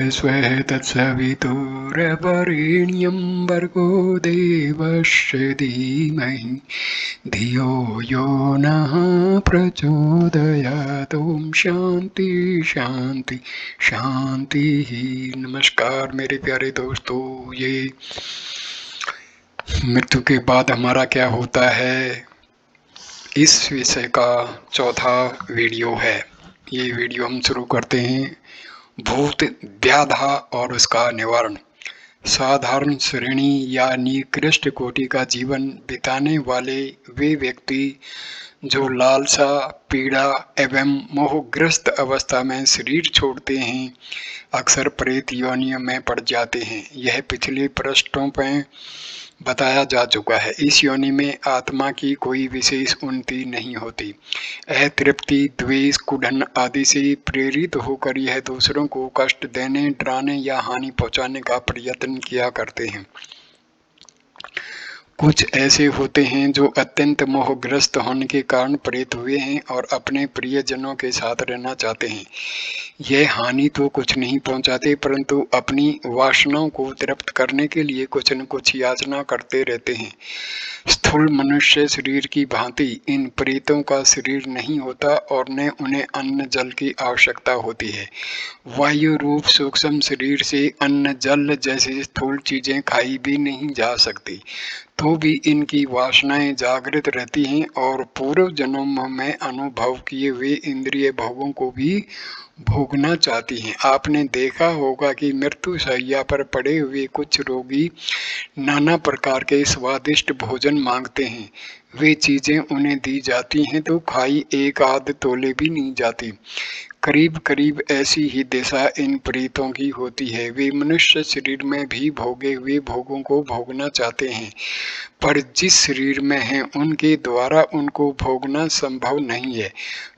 स्वः तत्सवितुर्वरेण्यं भर्गो देवस्य धीमहि धियो यो नः प्रचोदयात्। ओम शांति शांति शांति ही। नमस्कार मेरे प्यारे दोस्तों, ये मृत्यु के बाद हमारा क्या होता है, इस विषय का चौथा वीडियो है। ये वीडियो हम शुरू करते हैं। भूत व्याधा और उसका निवारण। साधारण श्रेणी या निकृष्ट कोटि का जीवन बिताने वाले वे व्यक्ति जो लालसा, पीड़ा एवं मोहग्रस्त अवस्था में शरीर छोड़ते हैं, अक्सर प्रेत योनियों में पड़ जाते हैं। यह पिछले पृष्ठों में बताया जा चुका है। इस योनि में आत्मा की कोई विशेष उन्नति नहीं होती। अतृप्ति, द्वेष, कुढ़न आदि से प्रेरित होकर यह दूसरों को कष्ट देने, डराने या हानि पहुंचाने का प्रयत्न किया करते हैं। कुछ ऐसे होते हैं जो अत्यंत मोहग्रस्त होने के कारण प्रेत हुए हैं और अपने प्रियजनों के साथ रहना चाहते हैं। यह हानि तो कुछ नहीं पहुंचाते, परंतु अपनी वासनाओं को तृप्त करने के लिए कुछ न कुछ याचना करते रहते हैं। स्थूल मनुष्य शरीर की भांति इन प्रेतों का शरीर नहीं होता और न उन्हें अन्न जल की आवश्यकता होती है। वायु रूप सूक्ष्म शरीर से अन्न जल जैसी स्थूल चीजें खाई भी नहीं जा सकती, तो भी इनकी वासनाएं जागृत रहती हैं और पूर्व जन्म में अनुभव किए हुए इंद्रिय भोगों को भी भोगना चाहती हैं। आपने देखा होगा कि मृत्यु शैया पर पड़े हुए कुछ रोगी नाना प्रकार के स्वादिष्ट भोजन मांगते हैं। वे चीजें उन्हें दी जाती हैं तो खाई एक आध तोले भी नहीं जाती। करीब करीब ऐसी ही दशा इन प्रेतों की होती है। वे मनुष्य शरीर में भी भोगे हुए भोगों को भोगना चाहते हैं, पर जिस शरीर में हैं उनके द्वारा उनको भोगना संभव नहीं है।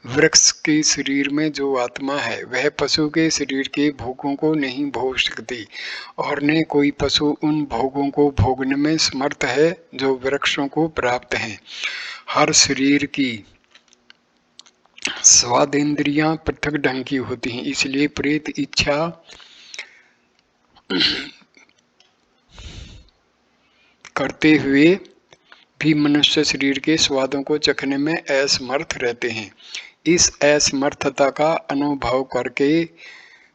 वृक्ष के शरीर में जो आत्मा है वह पशु के शरीर के भोगों को नहीं भोग सकती और न कोई पशु उन भोगों को भोगने में समर्थ है जो वृक्षों को प्राप्त हैं। हर शरीर की स्वादेंद्रियां पृथक ढंग की होती हैं, इसलिए प्रेत इच्छा करते हुए भी मनुष्य शरीर के स्वादों को चखने में असमर्थ रहते हैं। इस असमर्थता का अनुभव करके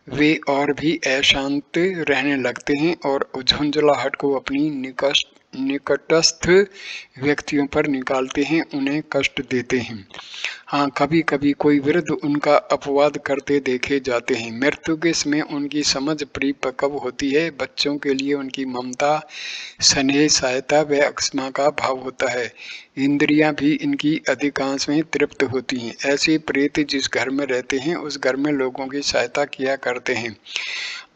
वे और भी अशांत रहने लगते हैं और झुंझलाहट को अपनी निकटस्थ व्यक्तियों पर निकालते हैं, उन्हें कष्ट देते हैं। हाँ, कभी कभी कोई वृद्ध उनका अपवाद करते देखे जाते हैं। मृत्यु के समय उनकी समझ परिपक्व होती है। बच्चों के लिए उनकी ममता, स्नेह, सहायता व क्षमा का भाव होता है। इंद्रियां भी इनकी अधिकांश में तृप्त होती हैं। ऐसे प्रेत जिस घर में रहते हैं उस घर में लोगों की सहायता किया करते हैं,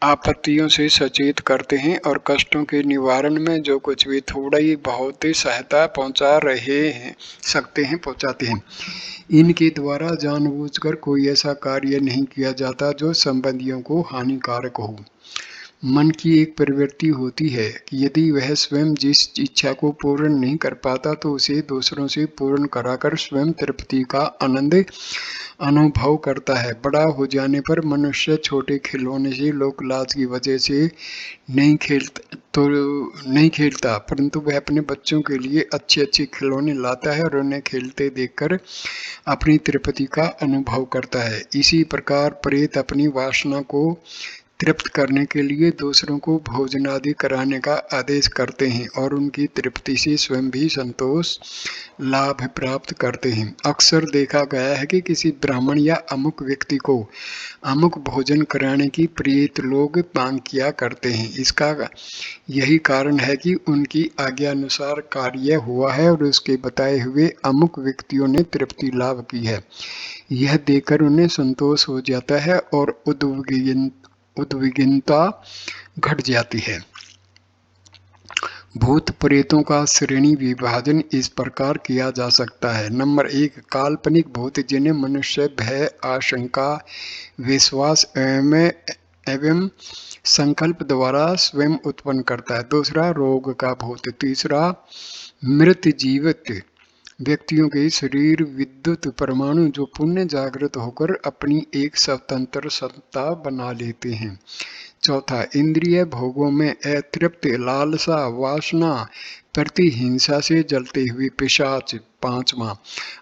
आपत्तियों से सचेत करते हैं और कष्टों के निवारण में जो कुछ भी थोड़ी बहुत सहायता पहुंचा रहे हैं सकते हैं पहुंचाते हैं। इनके द्वारा जानबूझकर कोई ऐसा कार्य नहीं किया जाता जो संबंधियों को हानिकारक हो। मन की एक प्रवृत्ति होती है कि यदि वह स्वयं जिस इच्छा को पूर्ण नहीं कर पाता तो उसे दूसरों से पूर्ण कराकर स्वयं तृप्ति का आनंद अनुभव करता है। बड़ा हो जाने पर मनुष्य छोटे खिलौने से लोक लाज की वजह से नहीं खेलता, परंतु वह अपने बच्चों के लिए अच्छे अच्छे खिलौने लाता है और उन्हें खेलते देखकर अपनी तृप्ति का अनुभव करता है। इसी प्रकार प्रेत अपनी वासना को तृप्त करने के लिए दूसरों को भोजन आदि कराने का आदेश करते हैं और उनकी तृप्ति से स्वयं भी संतोष लाभ प्राप्त करते हैं। अक्सर देखा गया है कि किसी ब्राह्मण या अमुक व्यक्ति को अमुक भोजन कराने की प्रेत लोग मांग किया करते हैं। इसका यही कारण है कि उनकी आज्ञानुसार कार्य हुआ है और उसके बताए हुए अमुक व्यक्तियों ने तृप्ति लाभ की है। यह देखकर उन्हें संतोष हो जाता है और उद्विग्नता घट जाती है। भूत प्रेतों का श्रेणी विभाजन इस प्रकार किया जा सकता है। नंबर 1, काल्पनिक भूत जिन्हें मनुष्य भय, आशंका, विश्वास एवं संकल्प द्वारा स्वयं उत्पन्न करता है। दूसरा, रोग का भूत। तीसरा, मृत जीवित व्यक्तियों के शरीर विद्युत परमाणु जो पुण्य जागृत होकर अपनी एक स्वतंत्र सत्ता बना लेते हैं। चौथा, इंद्रिय भोगों में अतृप्त लालसा वासना प्रतिहिंसा से जलते हुए पिशाच। पांचवा,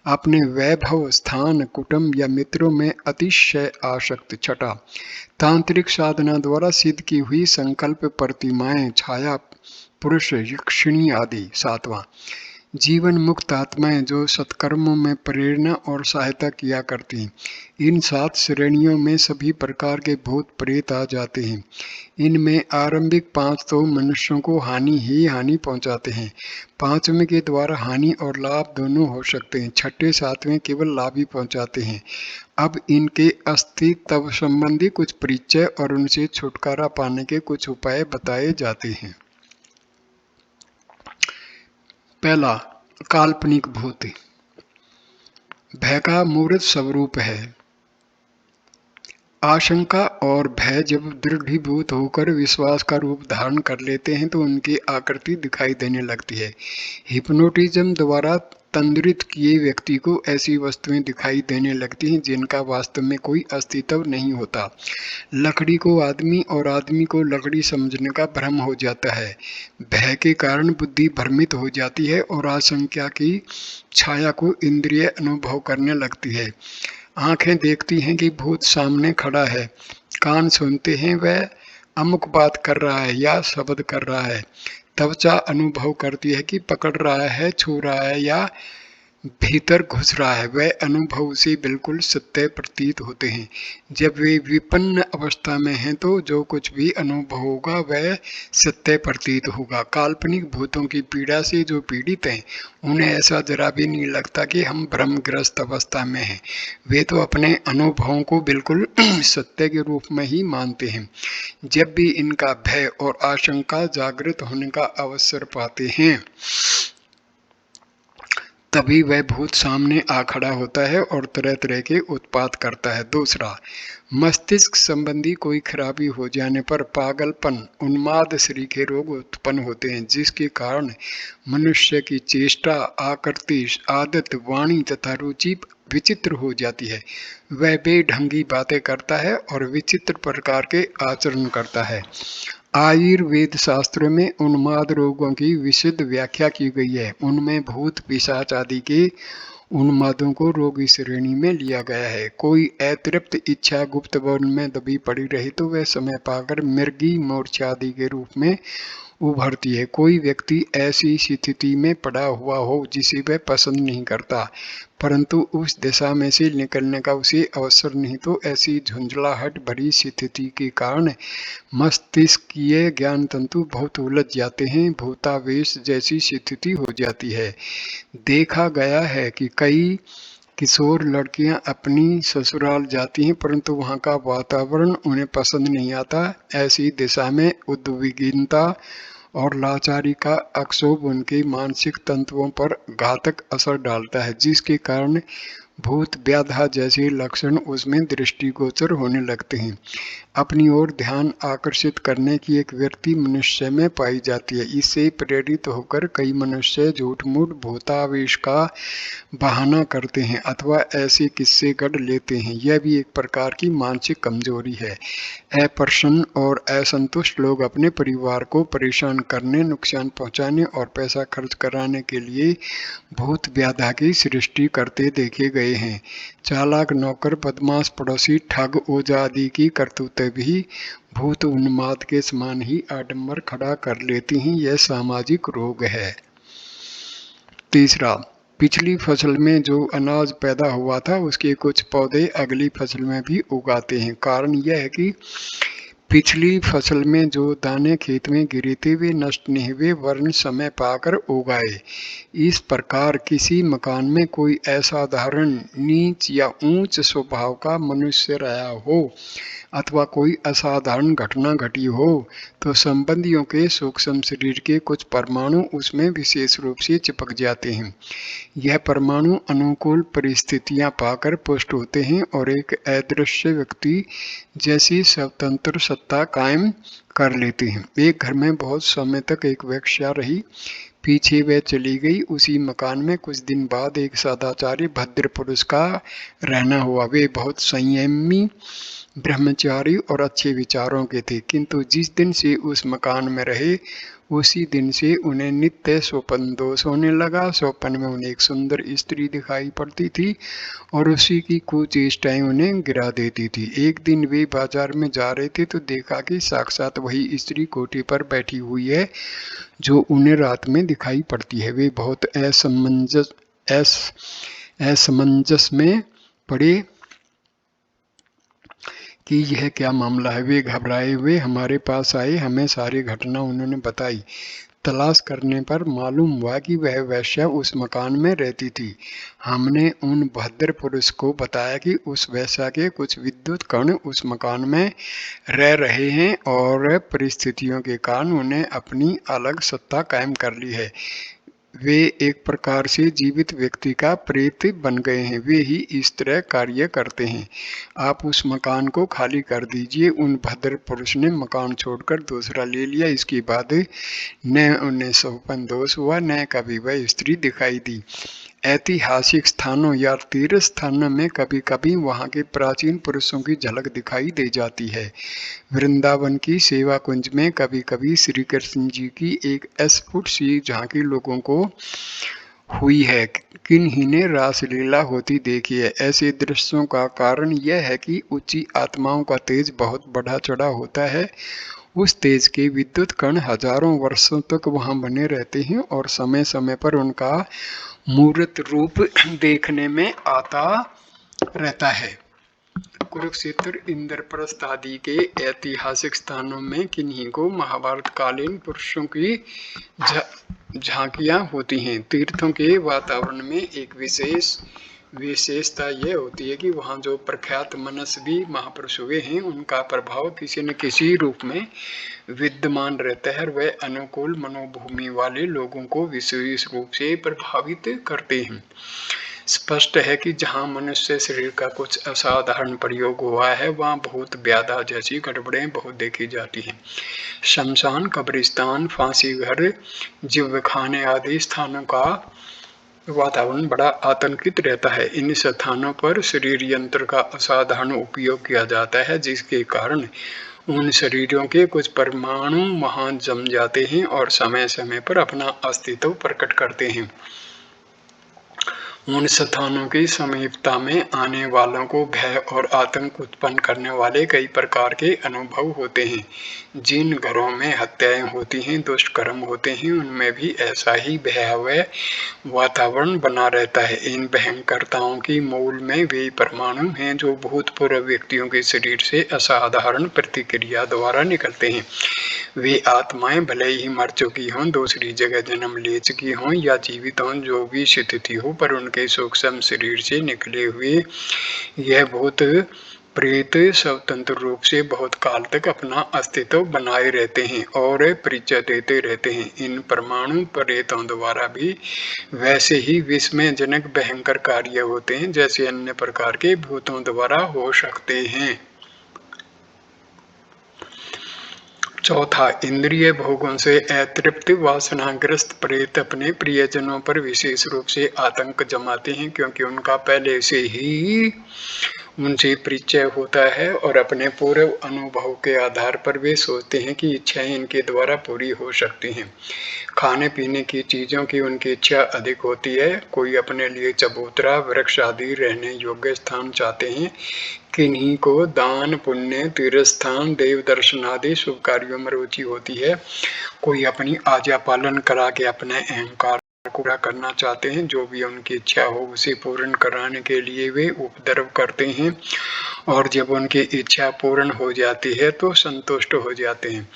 अपने वैभव स्थान कुटुंब या मित्रों में अतिशय आसक्त। छठा, तांत्रिक साधना द्वारा सिद्ध की हुई संकल्प प्रतिमाएं छाया पुरुष यक्षिणी आदि। सातवां, जीवन मुक्त आत्माएं जो सत्कर्मों में प्रेरणा और सहायता किया करती हैं। इन 7 श्रेणियों में सभी प्रकार के भूत प्रेत आ जाते हैं। इनमें आरंभिक 5 तो मनुष्यों को हानि ही हानि पहुंचाते हैं। 5वें के द्वारा हानि और लाभ दोनों हो सकते हैं। 6ठे 7वें केवल लाभ ही पहुंचाते हैं। अब इनके अस्तित्व संबंधी कुछ परिचय और उनसे छुटकारा पाने के कुछ उपाय बताए जाते हैं। पहला, काल्पनिक भूत। भय का मूर्त स्वरूप है। आशंका और भय जब दृढ़ीभूत होकर विश्वास का रूप धारण कर लेते हैं तो उनकी आकृति दिखाई देने लगती है। हिप्नोटिज्म द्वारा तंद्रित किए व्यक्ति को ऐसी वस्तुएं दिखाई देने लगती हैं जिनका वास्तव में कोई अस्तित्व नहीं होता। लकड़ी को आदमी और आदमी को लकड़ी समझने का भ्रम हो जाता है। भय के कारण बुद्धि भ्रमित हो जाती है और आशंका की छाया को इंद्रिय अनुभव करने लगती है। आंखें देखती हैं कि भूत सामने खड़ा है, कान सुनते हैं वह अमुक बात कर रहा है या शब्द कर रहा है, त्वचा अनुभव करती है कि पकड़ रहा है, छू रहा है या भीतर घुस रहा है। वह अनुभव से बिल्कुल सत्य प्रतीत होते हैं। जब वे विपन्न अवस्था में हैं तो जो कुछ भी अनुभव होगा वह सत्य प्रतीत होगा। काल्पनिक भूतों की पीड़ा से जो पीड़ित हैं उन्हें ऐसा जरा भी नहीं लगता कि हम भ्रमग्रस्त अवस्था में हैं। वे तो अपने अनुभवों को बिल्कुल सत्य के रूप में ही मानते हैं। जब भी इनका भय और आशंका जागृत होने का अवसर पाते हैं तभी वह भूत सामने आ खड़ा होता है और तरह तरह के उत्पात करता है। दूसरा, मस्तिष्क संबंधी कोई खराबी हो जाने पर पागलपन, उन्माद श्री के रोग उत्पन्न होते हैं जिसके कारण मनुष्य की चेष्टा, आकृति, आदत, वाणी तथा रुचि विचित्र हो जाती है। वह बेढंगी बातें करता है और विचित्र प्रकार के आचरण करता है। आयुर्वेद शास्त्रों में उन्माद रोगों की विशद व्याख्या की गई है। उनमें भूत पिशाच आदि के उन्मादों को रोगी श्रेणी में लिया गया है। कोई अतृप्त इच्छा गुप्त वन में दबी पड़ी रही तो वह समय पाकर मृगी, मूर्छा आदि के रूप में उभरती है। कोई व्यक्ति ऐसी स्थिति में पड़ा हुआ हो जिसे वह पसंद नहीं करता परंतु उस दिशा में से निकलने का उसे अवसर नहीं तो ऐसी झुंझलाहट भरी स्थिति के कारण मस्तिष्कीय ज्ञान तंतु बहुत उलझ जाते हैं। भूतावेश जैसी स्थिति हो जाती है। देखा गया है कि कई किशोर लड़कियां अपनी ससुराल जाती हैं परंतु वहां का वातावरण उन्हें पसंद नहीं आता। ऐसी दिशा में उद्विग्नता और लाचारी का अक्षोभ उनके मानसिक तंतुओं पर घातक असर डालता है जिसके कारण भूत व्याधा जैसे लक्षण उसमें दृष्टिगोचर होने लगते हैं। अपनी ओर ध्यान आकर्षित करने की एक वृत्ति मनुष्य में पाई जाती है। इससे प्रेरित होकर कई मनुष्य झूठ-मूठ भूतावेश का बहाना करते हैं अथवा ऐसे किस्से गढ़ लेते हैं। यह भी एक प्रकार की मानसिक कमजोरी है। अप्रसन्न और असंतुष्ट लोग अपने परिवार को परेशान करने, नुकसान पहुंचाने और पैसा खर्च कराने के लिए भूत व्याधा की सृष्टि करते देखे गए हैं। चालाक नौकर, बदमाश पड़ोसी, ठग, ओझा आदि की करतूतें भी भूत उन्माद के समान ही आडंबर खड़ा कर लेती हैं। यह सामाजिक रोग है। तीसरा, पिछली फसल में जो अनाज पैदा हुआ था उसके कुछ पौधे अगली फसल में भी उगाते हैं। कारण यह है कि पिछली फसल में जो दाने खेत में गिरे थे वे नष्ट नहीं हुए वरन समय पाकर उगाए। इस प्रकार किसी मकान में कोई असाधारण नीच या ऊंच स्वभाव का मनुष्य रहा हो अथवा कोई असाधारण घटना घटी हो तो संबंधियों के सूक्ष्म शरीर के कुछ परमाणु उसमें विशेष रूप से चिपक जाते हैं। यह परमाणु अनुकूल परिस्थितियां पाकर पुष्ट होते हैं और एक अदृश्य व्यक्ति जैसी स्वतंत्र सत्ता सत्ता कायम कर लेते हैं। एक घर में बहुत समय तक एक वेश्या रही, पीछे वह चली गई। उसी मकान में कुछ दिन बाद एक सदाचारी भद्र पुरुष का रहना हुआ। वे बहुत संयमी, ब्रह्मचारी और अच्छे विचारों के थे, किंतु जिस दिन से उस मकान में रहे उसी दिन से उन्हें नित्य स्वप्न दोष होने लगा। स्वप्न में उन्हें एक सुंदर स्त्री दिखाई पड़ती थी और उसी की कुचेष्टाएं उन्हें गिरा देती थी। एक दिन वे बाजार में जा रहे थे तो देखा कि साक्षात वही स्त्री कोठी पर बैठी हुई है जो उन्हें रात में दिखाई पड़ती है। वे बहुत असमंजस में पड़े कि यह क्या मामला है। वे घबराए हुए हमारे पास आए, हमें सारी घटना उन्होंने बताई। तलाश करने पर मालूम हुआ कि वह वेश्या उस मकान में रहती थी। हमने उन भद्र पुरुष को बताया कि उस वेश्या के कुछ विद्युत कण उस मकान में रह रहे हैं और परिस्थितियों के कारण उन्हें अपनी अलग सत्ता कायम कर ली है। वे एक प्रकार से जीवित व्यक्ति का प्रेत बन गए हैं। वे ही इस तरह कार्य करते हैं। आप उस मकान को खाली कर दीजिए। उन भद्र पुरुष ने मकान छोड़कर दूसरा ले लिया। इसके बाद न उन्हें स्वप्न दोष हुआ, न कभी वह स्त्री दिखाई दी। ऐतिहासिक स्थानों या तीर्थ स्थानों में कभी कभी वहाँ के प्राचीन पुरुषों की झलक दिखाई दे जाती है। वृंदावन की सेवा कुंज में कभी कभी श्री कृष्ण जी की एक अस्फुट सी झांकी लोगों को हुई है। किन्हीं ने रासलीला होती देखी है। ऐसे दृश्यों का कारण यह है कि ऊंची आत्माओं का तेज बहुत बढ़ा चढ़ा होता है। उस तेज के विद्युत कण हजारों वर्षों तक वहां बने रहते हैं और समय समय पर उनका मूर्त रूप देखने में आता रहता है। कुरुक्षेत्र, इंद्रप्रस्थ आदि के ऐतिहासिक स्थानों में किन्हीं को महाभारत कालीन पुरुषों की झांकियां होती हैं। तीर्थों के वातावरण में एक विशेषता यह होती है कि वहाँ जो प्रख्यात मनस्वी महापुरुष हुए हैं उनका प्रभाव किसी न किसी रूप में विद्यमान रहता है और वह अनुकूल मनोभूमि वाले लोगों को विशेष रूप से प्रभावित करते हैं। स्पष्ट है कि जहाँ मनुष्य शरीर का कुछ असाधारण प्रयोग हुआ है वहाँ भूत व्याधा जैसी गड़बड़ें बहुत देखी जाती हैं। शमशान, कब्रिस्तान, फांसी घर, जिव्वखाने आदि स्थानों का वातावरण बड़ा आतंकित रहता है। इन स्थानों पर शरीर यंत्र का असाधारण उपयोग किया जाता है, जिसके कारण उन शरीरों के कुछ परमाणु वहां जम जाते हैं और समय समय पर अपना अस्तित्व प्रकट करते हैं। उन स्थानों की समीपता में आने वालों को भय और आतंक उत्पन्न करने वाले कई प्रकार के अनुभव होते हैं। जिन घरों में हत्याएं होती हैं, दुष्ट कर्म होते हैं, उनमें भी ऐसा ही भयावह वातावरण बना रहता है। इन भयंकरताओं की मूल में वे परमाणु हैं जो भूतपूर्व व्यक्तियों के शरीर से असाधारण प्रतिक्रिया द्वारा निकलते हैं। वे आत्माएं भले ही मर चुकी हों, दूसरी जगह जन्म ले चुकी हों या जीवित हों, जो भी स्थिति हो, पर उनके सूक्ष्म शरीर से निकले हुए यह भूत प्रेत स्वतंत्र रूप से बहुत काल तक अपना अस्तित्व बनाए रहते हैं और परिचय देते रहते हैं। इन परमाणु प्रेतों द्वारा भी वैसे ही विस्मयजनक भयंकर कार्य होते हैं जैसे अन्य प्रकार के भूतों द्वारा हो सकते हैं। चौथा, इंद्रिय भोगों से अतृप्त वासनाग्रस्त प्रेत अपने प्रियजनों पर विशेष रूप से आतंक जमाते हैं, क्योंकि उनका पहले से ही उनसे परिचय होता है और अपने पूर्व अनुभव के आधार पर वे सोचते हैं कि इच्छाएं इनके द्वारा पूरी हो सकती हैं। खाने पीने की चीजों की उनकी इच्छा अधिक होती है। कोई अपने लिए चबूतरा, वृक्ष आदि रहने योग्य स्थान चाहते हैं। किन्हीं को दान पुण्य, तीर्थ स्थान, देव दर्शन आदि शुभ कार्यों में रुचि होती है। कोई अपनी आज्ञा पालन करा के अपने अहंकार को पूरा करना चाहते हैं। जो भी उनकी इच्छा हो उसे पूर्ण कराने के लिए वे उपद्रव करते हैं और जब उनकी इच्छा पूर्ण हो जाती है तो संतुष्ट हो जाते हैं।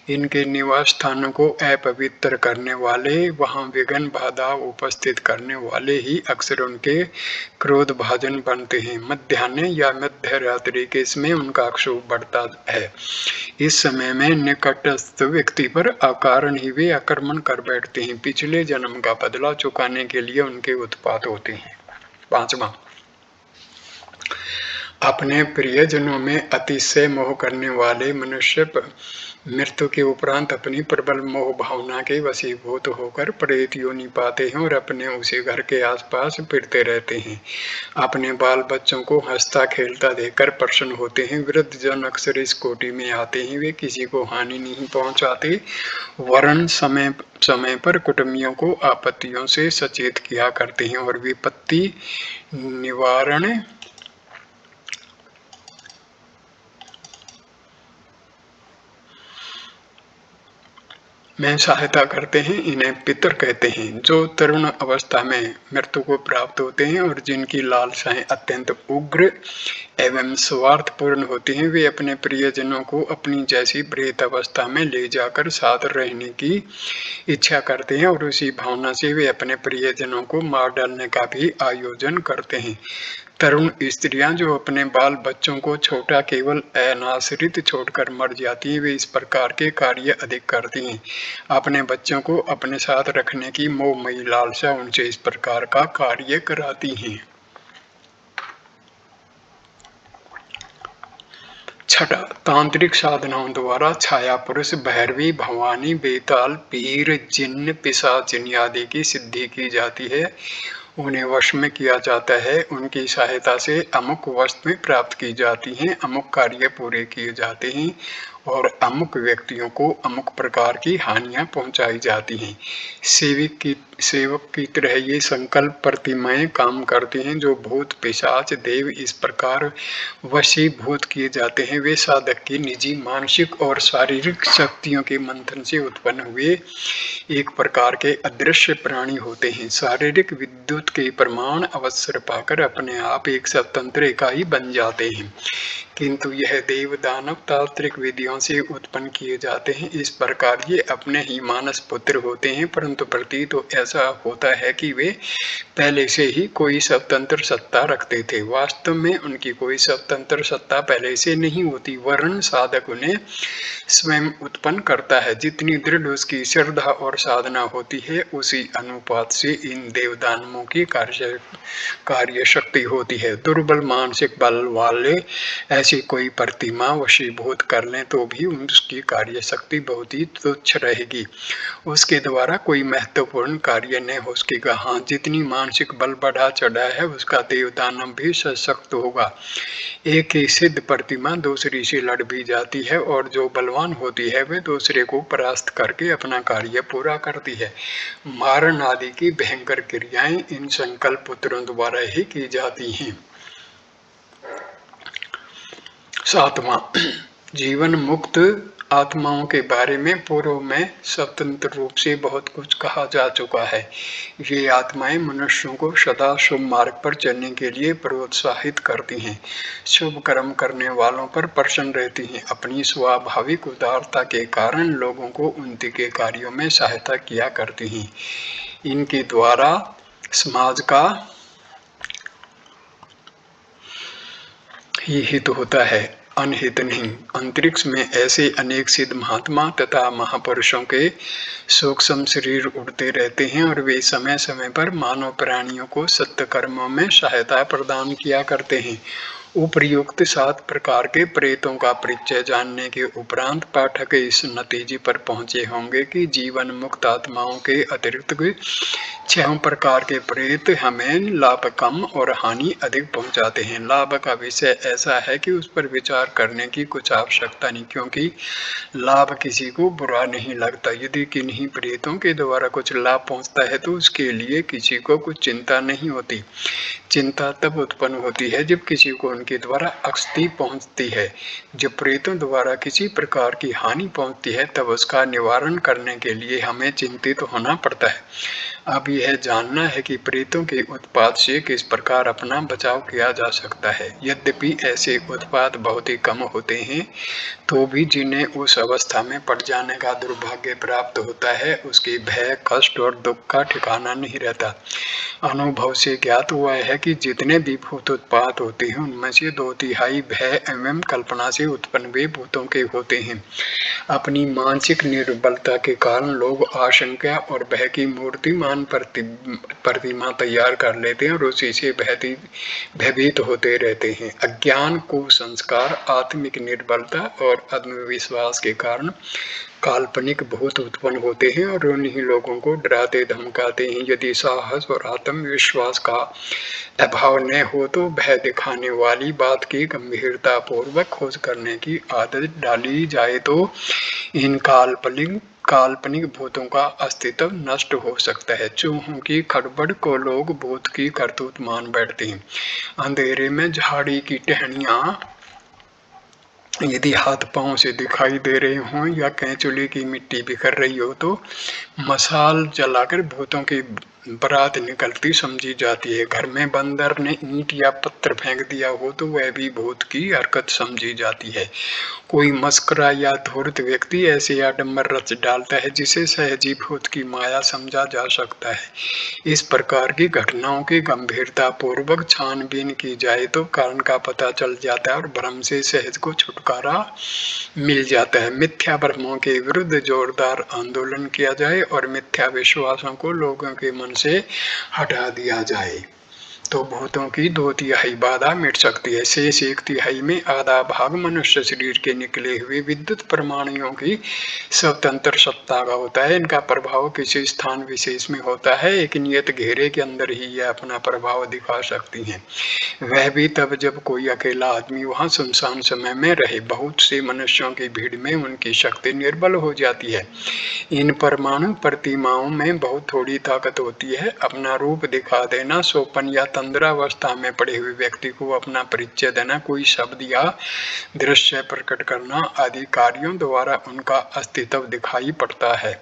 इनके निवास स्थानों को अपवित्र करने वाले, वहां विघ्न बाधा उपस्थित करने वाले ही अक्सर उनके क्रोध भाजन बनते हैं। मध्याह्न या मध्य रात्रि के समय उनका क्षोभ बढ़ता है। इस समय में निकटस्थ व्यक्ति पर अकारण ही वे आक्रमण कर बैठते हैं। पिछले जन्म का बदला चुकाने के लिए उनके उत्पात होते हैं। 5वां, अपने प्रियजनों में अतिशय मोह करने वाले मनुष्य मृत्यु के उपरांत अपनी प्रबल मोह भावना के वशीभूत होकर प्रेत योनि पाते हैं और अपने उसी घर के आसपास फिरते रहते हैं। अपने बाल बच्चों को हंसता खेलता देखकर प्रसन्न होते हैं। वृद्ध जन अक्सर इस कोटि में आते हैं। वे किसी को हानि नहीं पहुंचाते, वरन समय समय पर कुटुंबियों को आपत्तियों से सचेत किया करते हैं और विपत्ति निवारण में सहायता करते हैं। इन्हें पितर कहते हैं। जो तरुण अवस्था में मृत्यु को प्राप्त होते हैं और जिनकी लालसाएं अत्यंत उग्र एवं स्वार्थपूर्ण होती हैं, वे अपने प्रियजनों को अपनी जैसी प्रेत अवस्था में ले जाकर साथ रहने की इच्छा करते हैं और उसी भावना से वे अपने प्रियजनों को मार डालने का भी आयोजन करते हैं। तरुण स्त्रियां जो अपने बाल बच्चों को छोटा केवल अनाश्रित छोड़कर मर जाती हैं, वे इस प्रकार के कार्य अधिक करती हैं। अपने बच्चों को अपने साथ रखने की मोहमयी लालसा उनसे इस प्रकार का कार्य कराती हैं। छठा, तांत्रिक साधनाओं द्वारा छाया पुरुष, भैरवी, भवानी, बेताल, पीर, जिन्न, पिशाचिनी आदि की सिद्धि की जाती है। उन्हें वश में किया जाता है। उनकी सहायता से अमुक वस्तुएं प्राप्त की जाती हैं, अमुक कार्य पूरे किए जाते हैं और अमुक व्यक्तियों को अमुक प्रकार की हानियां पहुंचाई जाती हैं। सेवक की तरह ये संकल्प प्रतिमाएं काम करती हैं। जो भूत पिशाच देव इस प्रकार वशीभूत किए जाते हैं, वे साधक की निजी मानसिक और शारीरिक शक्तियों के मंथन से उत्पन्न हुए एक प्रकार के अदृश्य प्राणी होते हैं। शारीरिक विद्युत के प्रमाण अवसर पाकर अपने आप एक स्वतंत्र इकाई बन जाते हैं, किंतु यह देव दानव तांत्रिक विधियों से उत्पन्न किए जाते हैं। इस प्रकार ये अपने ही मानस पुत्र होते हैं, परंतु प्रतीत तो ऐसा होता है कि वे पहले से ही कोई स्वतंत्र सत्ता रखते थे। वास्तव में उनकी कोई स्वतंत्र सत्ता पहले से नहीं होती, वरन साधक उन्हें स्वयं उत्पन्न करता है। जितनी दृढ़ उसकी श्रद्धा और साधना होती है, उसी अनुपात से इन देवदानवों की कार्य शक्ति होती है। दुर्बल मानसिक बल वाले ऐसी कोई प्रतिमा वशीभूत कर लें तो भी उसकी कार्य शक्ति बहुत ही तुच्छ रहेगी, उसके द्वारा कोई महत्वपूर्ण कार्य नहीं हो सकेगा। हाँ, जितनी मानसिक बल बढ़ा चढ़ा है, उसका देवदानव भी सशक्त होगा। एक ही सिद्ध प्रतिमा दूसरी से लड़ भी जाती है और जो बलवान होती है वे दूसरे को परास्त करके अपना कार्य पूरा करती है। मारण आदि की भयंकर क्रियाएं इन संकल्प पुत्रों द्वारा ही की जाती हैं। सातवां, जीवन मुक्त आत्माओं के बारे में पूर्व में स्वतंत्र रूप से बहुत कुछ कहा जा चुका है। ये आत्माएं मनुष्यों को सदा शुभ मार्ग पर चलने के लिए प्रोत्साहित करती हैं, शुभ कर्म करने वालों पर प्रसन्न रहती हैं। अपनी स्वाभाविक उदारता के कारण लोगों को उनके कार्यों में सहायता किया करती हैं। इनके द्वारा समाज का ही हित होता है, अनहित नहीं। अंतरिक्ष में ऐसे अनेक सिद्ध महात्मा तथा महापुरुषों के सूक्ष्म शरीर उड़ते रहते हैं और वे समय समय पर मानव प्राणियों को सत्य कर्मों में सहायता प्रदान किया करते हैं। उपर्युक्त 7 प्रकार के प्रेतों का परिचय जानने के उपरांत पाठक इस नतीजे पर पहुंचे होंगे कि जीवन मुक्त आत्माओं के अतिरिक्त 6 प्रकार के प्रेत हमें लाभ कम और हानि अधिक पहुंचाते हैं। लाभ का विषय ऐसा है कि उस पर विचार करने की कुछ आवश्यकता नहीं, क्योंकि लाभ किसी को बुरा नहीं लगता। यदि किन्हीं प्रेतों के द्वारा कुछ लाभ पहुंचता है तो उसके लिए किसी को कुछ चिंता नहीं होती। चिंता तब उत्पन्न होती है जब किसी को उनके द्वारा अक्षति पहुंचती है। जब प्रेतों द्वारा किसी प्रकार की हानि पहुंचती है, तब उसका निवारण करने के लिए हमें चिंतित होना पड़ता है। अब यह जानना है कि प्रेतों के उत्पात से किस प्रकार अपना बचाव किया जा सकता है। यद्यपि ऐसे उत्पात बहुत ही कम होते हैं, तो भी जिन्हें उस अवस्था में पड़ जाने का दुर्भाग्य प्राप्त होता है, उसके भय, कष्ट और दुख का ठिकाना नहीं रहता। अनुभव से ज्ञात हुआ है कि जितने भी भूत उत्पात होते हैं, उनमें से 2/3 भय एवं कल्पना से उत्पन्न हुए भूतों के होते हैं। अपनी मानसिक निर्बलता के कारण लोग आशंका और भय की मूर्ति बुद्धिमान प्रतिमा तैयार कर लेते हैं और उसी से भयभीत होते रहते हैं। अज्ञान, कुसंस्कार, आत्मिक निर्बलता और आत्मविश्वास के कारण काल्पनिक भूत उत्पन्न होते हैं और उन्हीं लोगों को डराते धमकाते हैं। यदि साहस और आत्मविश्वास का अभाव न हो तो भय दिखाने वाली बात की गंभीरता पूर्वक खोज करने की आदत डाली जाए तो इन काल्पनिक भूतों का अस्तित्व नष्ट हो सकता है। चूहों की खड़बड़ को लोग भूत की करतूत मान बैठते हैं। अंधेरे में झाड़ी की टहनियां यदि हाथ पांव से दिखाई दे रहे हों या कैंचुली की मिट्टी बिखर रही हो तो मशाल जलाकर भूतों की बारात निकलती समझी जाती है। घर में बंदर ने ईंट या पत्थर फेंक दिया हो तो वह भी भूत की हरकत समझी जाती है। कोई मस्करा या धूर्त व्यक्ति ऐसे आडंबर रच डालता है जिसे सहजी भूत की माया समझा जा सकता है। इस प्रकार की घटनाओं की गंभीरता पूर्वक छानबीन की जाए तो कारण का पता चल जाता है और भ्रम से सहज को छुटकारा मिल जाता है। मिथ्या भ्रमों के विरुद्ध जोरदार आंदोलन किया जाए और मिथ्या विश्वासों को लोगों के मन से हटा दिया जाए तो भूतों की 2/3 बाधा मिट सकती है। शेष 1/3 में आधा भाग मनुष्य शरीर के निकले हुए विद्युत परमाणुओं की स्वतंत्र सत्ता का होता है। इनका प्रभाव किसी स्थान विशेष में होता है, एक नियत घेरे के अंदर ही यह अपना प्रभाव दिखा सकती हैं। वह भी तब जब कोई अकेला आदमी वहां सुनसान समय में रहे। बहुत से मनुष्यों की भीड़ में उनकी शक्ति निर्बल हो जाती है। इन परमाणु प्रतिमाओं में बहुत थोड़ी ताकत होती है। अपना रूप दिखा देना, सोपन या तंद्रावस्था में पड़े हुए व्यक्ति को अपना परिचय देना, कोई शब्द या दृश्य प्रकट करना आदि कार्यों द्वारा उनका अस्तित्व दिखाई पड़ता है।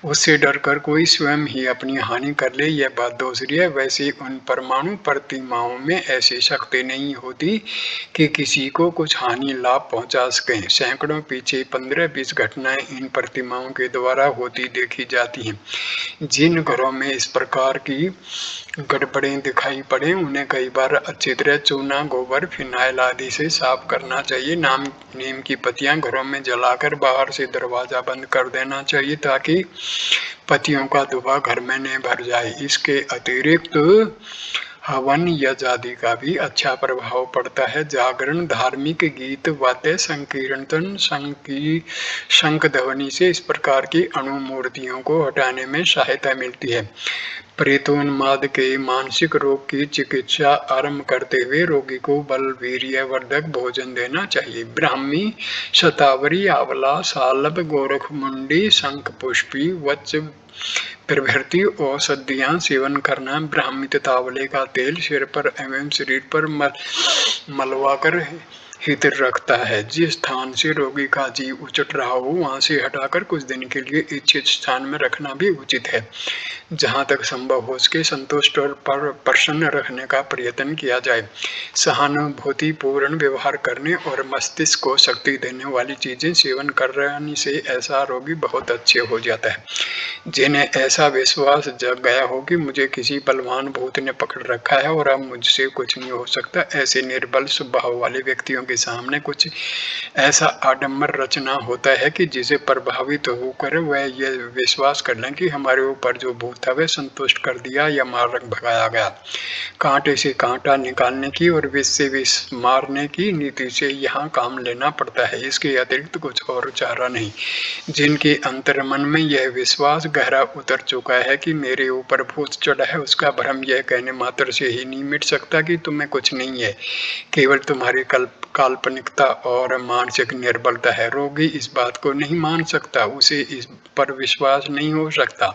उससे डरकर कोई स्वयं ही अपनी हानि कर ले यह बात दूसरी है। वैसे उन परमाणु प्रतिमाओं में ऐसी शक्ति नहीं होती कि किसी को कुछ हानि लाभ पहुंचा सकें। सैकड़ों पीछे 15-20 घटनाएं इन प्रतिमाओं के द्वारा होती देखी जाती हैं। जिन घरों में इस प्रकार की गड़बड़ें दिखाई पड़े उन्हें कई बार अच्छी तरह चूना, गोबर, फिनाइल आदि से साफ करना चाहिए। नीम की पत्तियां घरों में जलाकर बाहर से दरवाजा बंद कर देना चाहिए ताकि पत्तियों का धुआं घर में न भर जाए। इसके अतिरिक्त हवन यज्ञ आदि का भी अच्छा प्रभाव पड़ता है। जागरण, धार्मिक गीत, वाद्य, संकीर्तन, शंख ध्वनि से इस प्रकार की अणुमूर्तियों को हटाने में सहायता मिलती है। प्रेतोन्माद के मानसिक रोग की चिकित्सा आरंभ करते हुए रोगी को बलवीर्यवर्धक भोजन देना चाहिए। ब्राह्मी, शतावरी, आंवला, सालब, गोरखमुंडी, शंखपुष्पी, वत्स प्रभृति औषधियां सेवन करना। ब्राह्मी तथा आंवले का तेल सिर पर एवं शरीर पर मलवाकर हित रखता है। जिस स्थान से रोगी का जी उचट रहा हो वहां से हटाकर कुछ दिन के लिए इच्छित स्थान में रखना भी उचित है। जहां तक संभव हो सके संतुष्ट और प्रसन्न रखने का प्रयत्न किया जाए। सहानुभूति पूर्ण व्यवहार करने और मस्तिष्क को शक्ति देने वाली चीजें सेवन करने से ऐसा रोगी बहुत अच्छे हो जाता है। जिन्हें ऐसा विश्वास जग गया हो कि मुझे किसी बलवान भूत ने पकड़ रखा है और अब मुझसे कुछ नहीं हो सकता, ऐसे निर्बल स्वभाव वाले व्यक्तियों के सामने कुछ ऐसा आडंबर रचना होता है कि जिसे प्रभावित होकर वह यह विश्वास कर लें कि हमारे ऊपर जो भूत था वह संतुष्ट कर दिया या मार भगाया गया। कांटे से कांटा निकालने की और विष से विष मारने की नीति से यहाँ काम लेना पड़ता है। इसके अतिरिक्त कुछ और चारा नहीं। जिनके अंतर्मन में यह विश्वास गहरा उतर चुका है कि मेरे ऊपर भूत चढ़ा है, उसका भ्रम यह कहने मात्र से ही नहीं मिट सकता कि तुम्हें कुछ नहीं है, केवल तुम्हारी काल्पनिकता और मानसिक निर्बलता है। रोगी इस बात को नहीं मान सकता, उसे इस पर विश्वास नहीं हो सकता।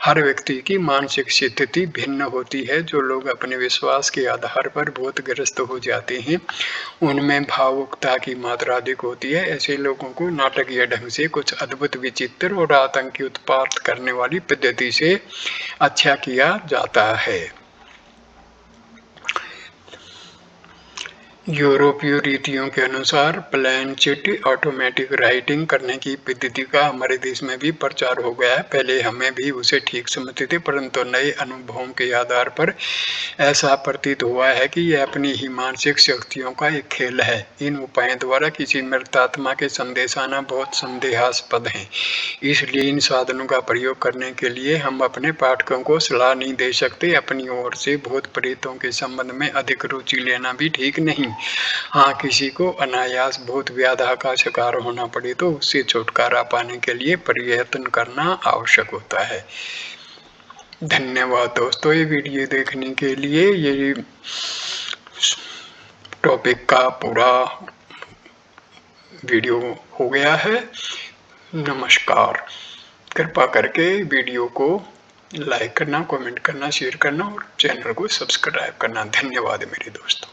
हर व्यक्ति की मानसिक स्थिति भिन्न होती है। जो लोग अपने विश्वास के आधार पर भूतग्रस्त हो जाते हैं उनमें भावुकता की मात्रा अधिक होती है। ऐसे लोगों को नाटकीय ढंग से कुछ अद्भुत, विचित्र और आतंकी उत्पात करने वाली पद्धति से अच्छा किया जाता है। यूरोपीय रीतियों के अनुसार प्लेन चिट ऑटोमेटिक राइटिंग करने की पद्धति का हमारे देश में भी प्रचार हो गया है। पहले हमें भी उसे ठीक समझते थे, परंतु नए अनुभवों के आधार पर ऐसा प्रतीत हुआ है कि यह अपनी ही मानसिक शक्तियों का एक खेल है। इन उपायों द्वारा किसी मृत आत्मा के संदेश आना बहुत संदेहास्पद है, इसलिए इन साधनों का प्रयोग करने के लिए हम अपने पाठकों को सलाह नहीं दे सकते। अपनी ओर से भूत प्रेतों के संबंध में अधिक रुचि लेना भी ठीक नहीं। हाँ, किसी को अनायास भूत व्याधा का शिकार होना पड़े तो उससे छुटकारा पाने के लिए प्रयत्न करना आवश्यक होता है। धन्यवाद दोस्तों, ये वीडियो देखने के लिए। ये टॉपिक का पूरा वीडियो हो गया है। नमस्कार। कृपा करके वीडियो को लाइक करना, कमेंट करना, शेयर करना और चैनल को सब्सक्राइब करना। धन्यवाद मेरे दोस्तों।